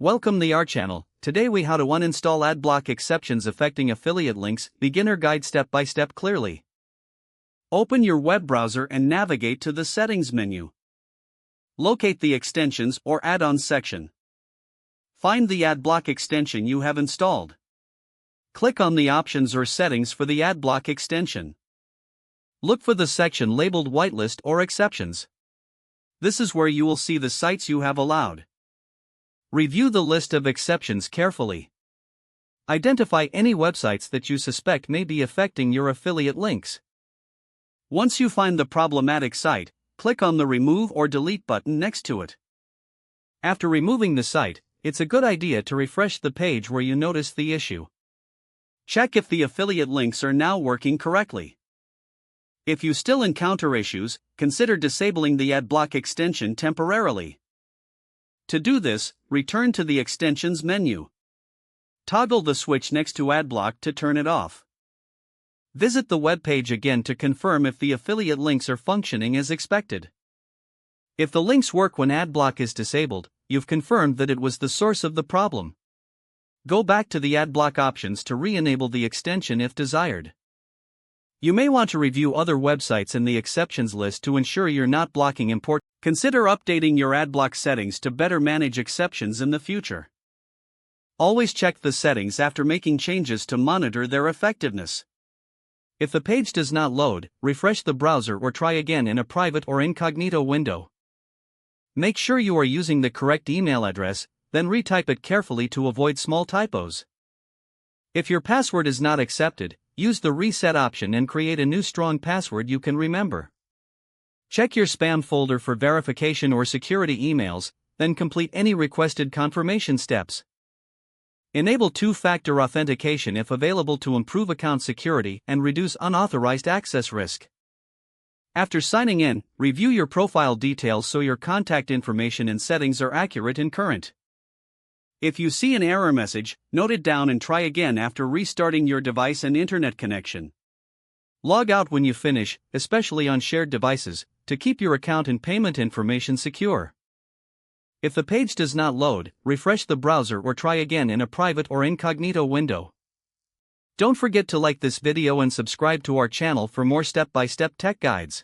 Welcome to our channel. Today we how to uninstall Adblock exceptions affecting affiliate links, beginner guide step by step clearly. Open your web browser and navigate to the settings menu. Locate the extensions or add-ons section. Find the Adblock extension you have installed. Click on the options or settings for the Adblock extension. Look for the section labeled whitelist or exceptions. This is where you will see the sites you have allowed. Review the list of exceptions carefully. Identify any websites that you suspect may be affecting your affiliate links. Once you find the problematic site, click on the Remove or Delete button next to it. After removing the site, it's a good idea to refresh the page where you noticed the issue. Check if the affiliate links are now working correctly. If you still encounter issues, consider disabling the Adblock extension temporarily. To do this, return to the Extensions menu. Toggle the switch next to Adblock to turn it off. Visit the web page again to confirm if the affiliate links are functioning as expected. If the links work when Adblock is disabled, you've confirmed that it was the source of the problem. Go back to the Adblock options to re-enable the extension if desired. You may want to review other websites in the exceptions list to ensure you're not blocking important. Consider updating your Adblock settings to better manage exceptions in the future. Always check the settings after making changes to monitor their effectiveness. If the page does not load, refresh the browser or try again in a private or incognito window. Make sure you are using the correct email address, then retype it carefully to avoid small typos. If your password is not accepted, use the reset option and create a new strong password you can remember. Check your spam folder for verification or security emails, then complete any requested confirmation steps. Enable two-factor authentication if available to improve account security and reduce unauthorized access risk. After signing in, review your profile details so your contact information and settings are accurate and current. If you see an error message, note it down and try again after restarting your device and internet connection. Log out when you finish, especially on shared devices, to keep your account and payment information secure. If the page does not load, refresh the browser or try again in a private or incognito window. Don't forget to like this video and subscribe to our channel for more step-by-step tech guides.